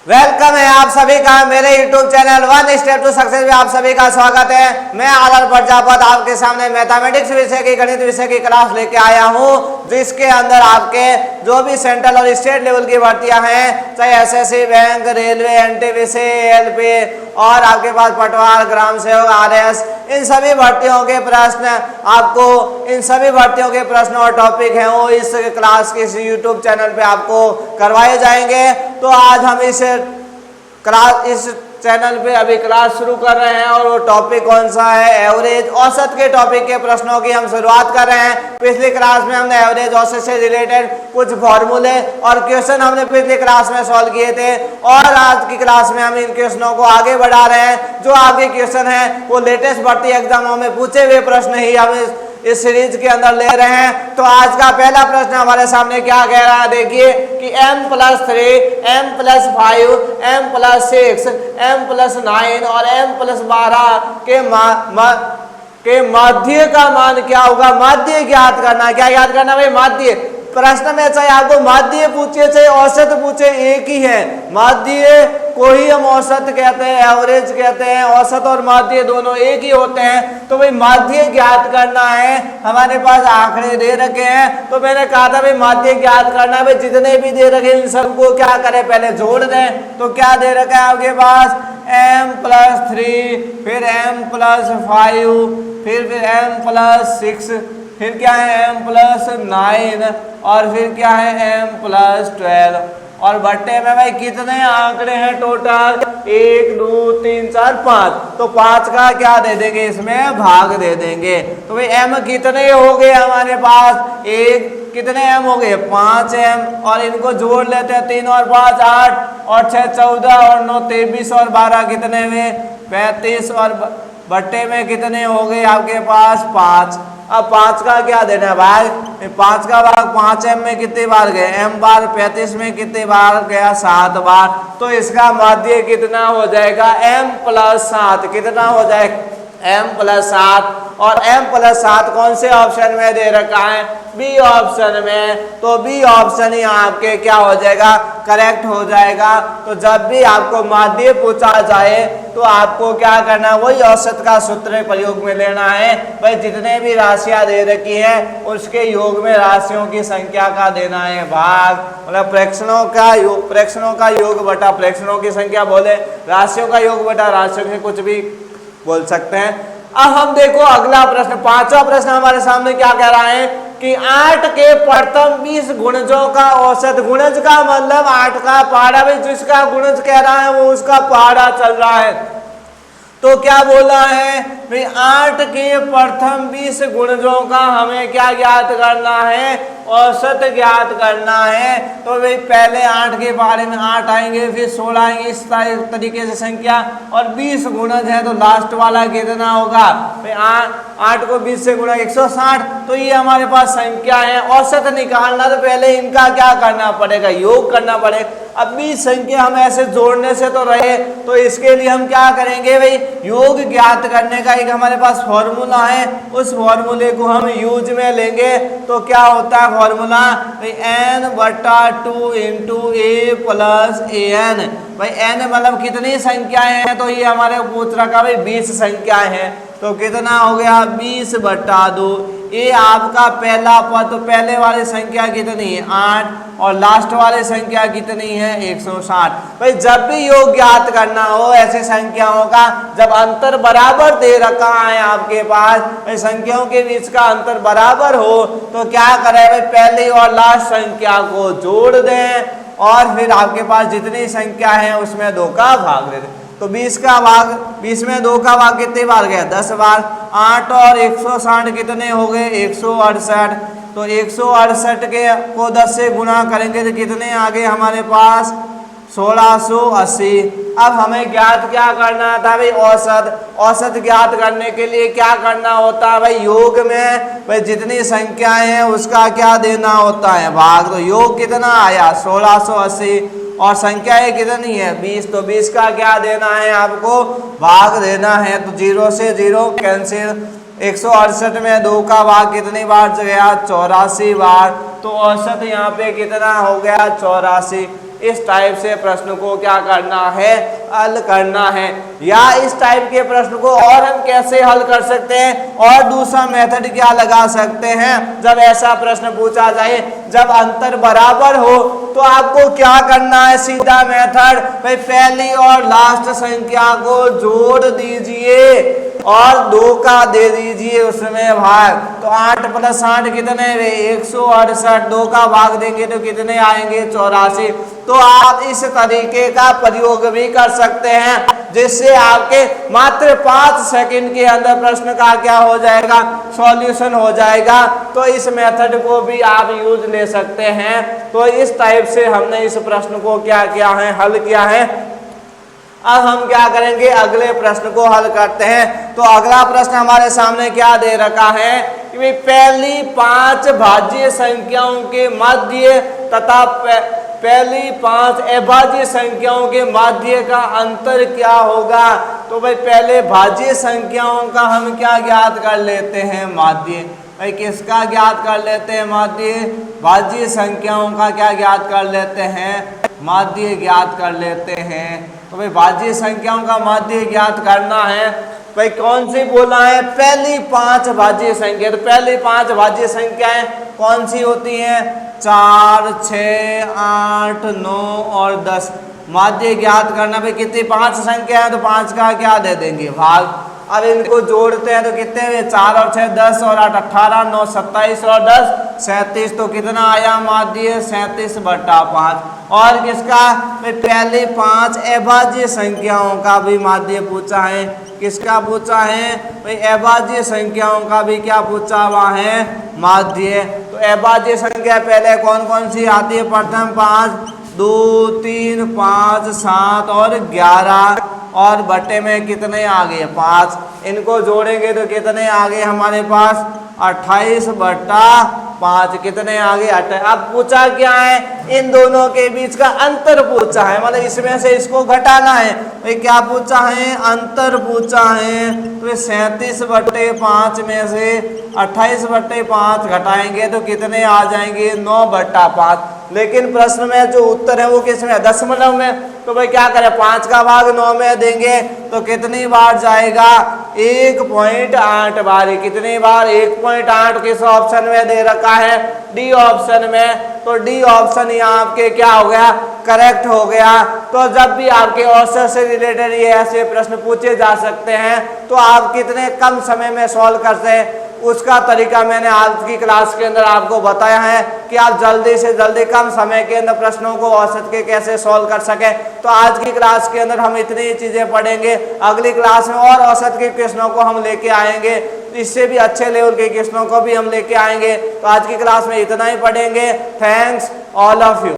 Welcome है आप सभी का मेरे YouTube channel one step to success में आप सभी का स्वागत है। मैं आदर प्रजापत आपके सामने मैथमेटिक्स विषय की गणित विषय की क्लास लेके आया हूँ, जिसके अंदर आपके जो भी सेंट्रल और स्टेट लेवल की भर्तियां हैं, चाहे SSC, bank, railway, NTPC, LP और आपके पास पटवार, ग्राम सेवक, आरएस, इन सभी भर्तियों के प्रश्न आपको इन सभी भर्तियों के प्रश्न और टॉपिक हैं वो इस क्लास के इस यूट्यूब चैनल पे आपको करवाए जाएंगे। तो आज हम इस चैनल पे अभी क्लास शुरू कर रहे हैं और वो टॉपिक कौन सा है, एवरेज औसत के टॉपिक के प्रश्नों की हम शुरुआत कर रहे हैं। पिछली क्लास में हमने एवरेज औसत से रिलेटेड कुछ फॉर्मूले और क्वेश्चन हमने पिछली क्लास में सॉल्व किए थे और आज की क्लास में हम इन क्वेश्चनों को आगे बढ़ा रहे हैं। जो आपके क्वेश्चन है वो लेटेस्ट भर्ती एग्जामों में पूछे हुए प्रश्न ही हम इस सीरीज के अंदर ले रहे हैं। तो आज का पहला प्रश्न हमारे सामने क्या कह रहा है, देखिए कि m+3, m+5, m+6, m+9 और m+12 के माध्य का मान क्या होगा। माध्य ज्ञात करना। क्या ज्ञात करना भाई? माध्य। प्रश्न में चाहे आपको माध्य पूछे चाहे औसत पूछे एक ही है। माध्य को ही हम औसत कहते हैं, एवरेज कहते हैं। औसत और माध्य दोनों एक ही होते हैं। तो भाई माध्य ज्ञात करना है, हमारे पास आंकड़े दे रखे हैं। तो मैंने कहा था भाई माध्य ज्ञात करना है, भाई जितने भी दे रखे इन सबको क्या करें, पहले जोड़ दें। तो क्या दे रखा है आपके पास? m+3, फिर m+5, फिर m+6, फिर क्या है m+9 और फिर क्या है m+12 और भट्टे में भाई कितने आंकड़े हैं टोटल? 1 2 3 4 5। तो 5 का क्या दे देंगे, इसमें भाग दे देंगे। तो भाई m कितने हो गए हमारे पास? एक कितने m हो गए? 5m और इनको जोड़ लेते हैं। 3 और 5 8 और 6 14 और 9 23 और 12 कितने में? 35 और भट्टे में कितने हो गए आपके पास? 5। अब 5 का क्या देना है भाई? 5 का भाग 5m में कितने बार गए? m बार 35 में कितने बार गया? 7 बार। तो इसका माध्य कितना हो जाएगा? m+7। कितना हो जाएगा? m+7। और m+7 कौन से ऑप्शन में दे रखा है? बी ऑप्शन में। तो बी ऑप्शन ही आपके क्या हो जाएगा? करेक्ट हो जाएगा। तो जब भी आपको माध्य पूछा जाए तो आपको क्या करना है? वही औसत का सूत्र प्रयोग में लेना है। भाई जितने भी राशियां दे रखी हैं उसके योग में राशियों की संख्या का देना है भाग। मतलब प्रेक्षणों का योग बटा प्रेक्षणों की संख्या बोले, राशियों का योग बटा राशियों से कुछ भी बोल सकते हैं। अब हम देखो अगला प्रश्न, पांचवा प्रश्न हमारे सामने क्या कह रहा है कि 8 के प्रथम 20 गुणजों का औसत। गुणज का मतलब 8 का पहाड़ा, भाई जिसका गुणज कह रहा है वो उसका पहाड़ा चल रहा है। तो क्या बोला है भाई? 8 के प्रथम 20 गुणजों का हमें क्या ज्ञात करना है? औसत ज्ञात करना है। तो भाई पहले 8 के बारे में 8 आएंगे, फिर 16 आएंगे, इस तरीके से संख्या। और 20 गुणज है तो लास्ट वाला कितना होगा भाई? 8 को 20 से गुणा 160। तो ये हमारे पास संख्या है। औसत निकालना तो पहले इनका क्या करना पड़ेगा? योग करना पड़ेगा। अब 20 संख्या हम ऐसे जोड़ने से तो रहे, तो इसके लिए हम क्या करेंगे भाई? योग ज्ञात करने का एक हमारे पास फॉर्मूला है, उस फॉर्मूले को हम यूज में लेंगे। तो क्या होता है फॉर्मूला? n/2 × a + an। भाई n मतलब कितनी संख्याएं हैं? तो ये हमारे पूछ रखा भाई 20 संख्याएं हैं। तो कितना हो गया? 20/2। ये आपका पहला पद। तो पहले वाली संख्या कितनी है? 8 और लास्ट वाली संख्या कितनी है? 160। भाई जब भी योग ज्ञात करना हो ऐसी संख्याओं का, जब अंतर बराबर दे रखा है आपके पास, भाई संख्याओं के बीच का अंतर बराबर हो तो क्या करें भाई? पहली और लास्ट संख्या को जोड़ दें और फिर आपके पास जितनी संख्या है उसमें 2 का भाग दे दें। तो 20 का भाग, 20 में 2 का भाग कितने बार गया? 10 बार। 8 और 160 कितने हो गए? 168। तो 168 को 10 से गुणा करेंगे तो कितने आ गए हमारे पास? 1680। अब हमें ज्ञात क्या करना था भाई? औसत। औसत ज्ञात करने के लिए क्या करना होता है भाई? योग में भाई जितनी संख्याएं हैं उसका क्या देना होता है? भाग। तो योग कितना आया? 1680 और संख्याएं कितनी है? 20। तो 20 का क्या देना है आपको? भाग देना है। तो 0 से 0 कैंसिल। 168 में 2 का भाग कितनी बार गया? 84 बार। तो औसत यहाँ पे कितना हो गया? 84। इस टाइप से प्रश्न को क्या करना है, हल करना है। या इस टाइप के प्रश्न को और हम कैसे हल कर सकते हैं, और दूसरा मेथड क्या लगा सकते हैं जब ऐसा प्रश्न पूछा जाए, जब अंतर बराबर हो तो आपको क्या करना है, सीधा मेथड भाई पहली और लास्ट संख्या को जोड़ दीजिए और 2 का दे दीजिए उसमें भाग। तो 8 + 8 कितने, 168, 2 का भाग देंगे तो कितने आएंगे, 84। तो आप इस तरीके का प्रयोग भी कर सकते हैं, जिससे आपके मात्र 5 सेकंड के अंदर प्रश्न का क्या हो जाएगा, सॉल्यूशन हो जाएगा। तो इस मेथड को भी आप यूज ले सकते हैं। तो इस टाइप से हमने इस प्रश्न को क्या किया है, हल किया है। अब हम क्या करेंगे, अगले प्रश्न को हल करते हैं। तो अगला प्रश्न हमारे सामने क्या दे रखा है कि पहली 5 भाज्य संख्याओं के माध्य तथा पहली 5 अभाज्य संख्याओं के माध्य का अंतर क्या होगा। तो भाई पहले भाज्य संख्याओं का हम क्या ज्ञात कर लेते हैं, माध्य। भाई किसका ज्ञात कर लेते हैं, माध्य। भाज्य संख्याओं का क्या ज्ञात कर लेते हैं, माध्य ज्ञात कर लेते हैं। तो भाई भाज्य संख्याओं का माध्य ज्ञात करना है। भाई कौन सी बोला है, पहली 5 भाज्य संख्या। तो पहली 5 भाज्य संख्याएं कौन सी होती हैं, 4, 6, 8, 9 और 10। माध्य ज्ञात करना, भाई कितनी 5 संख्या है तो 5 का क्या दे देंगे, भाग। अब इनको जोड़ते हैं तो कितने हुए, 4 और 6 10 और 8 18, 9 27 और 10 37। तो कितना आया माध्य, 37/5। और किसका, पहले 5 अभाज्य संख्याओं का भी माध्य पूछा है। किसका पूछा है, भाई अभाज्य संख्याओं का भी क्या पूछा हुआ है, माध्य। तो अभाज्य संख्या पहले कौन कौन सी आती है, प्रथम 5, 2, 3, 5, 7 और 11 और बटे में कितने आ गए, 5। इनको जोड़ेंगे तो कितने आ गए हमारे पास, 28/5। कितने आ गए, 28। अब पूछा क्या है, इन दोनों के बीच का अंतर पूछा है, मतलब इसमें से इसको घटाना है। तो क्या पूछा है, अंतर पूछा है। तो 37/5 में से 28/5 घटाएंगे तो कितने आ जाएंगे, 9/5। लेकिन प्रश्न में जो उत्तर है वो किस में, दशमलव में। तो भाई क्या करें, 5 का भाग 9 में देंगे तो कितनी बार जाएगा, 1.8 बार। कितनी बार, 1.8। किस ऑप्शन में दे रखा है, डी ऑप्शन में। तो डी ऑप्शन यहाँ आपके क्या हो गया, करेक्ट हो गया। तो जब भी आपके औसत से रिलेटेड ये ऐसे प्रश्न पूछे जा सकते हैं तो आप कितने कम समय में सॉल्व करते हैं, उसका तरीका मैंने आज की क्लास के अंदर आपको बताया है कि आप जल्दी से जल्दी कम समय के अंदर प्रश्नों को औसत के कैसे सॉल्व कर सकें। तो आज की क्लास के अंदर हम इतनी चीजें पढ़ेंगे, अगली क्लास में और औसत के क्वेश्चनों को हम लेके आएंगे, इससे भी अच्छे लेवल के क्वेश्चनों को भी हम लेके आएंगे। तो आज की क्लास में इतना ही पढ़ेंगे। Thanks all of you.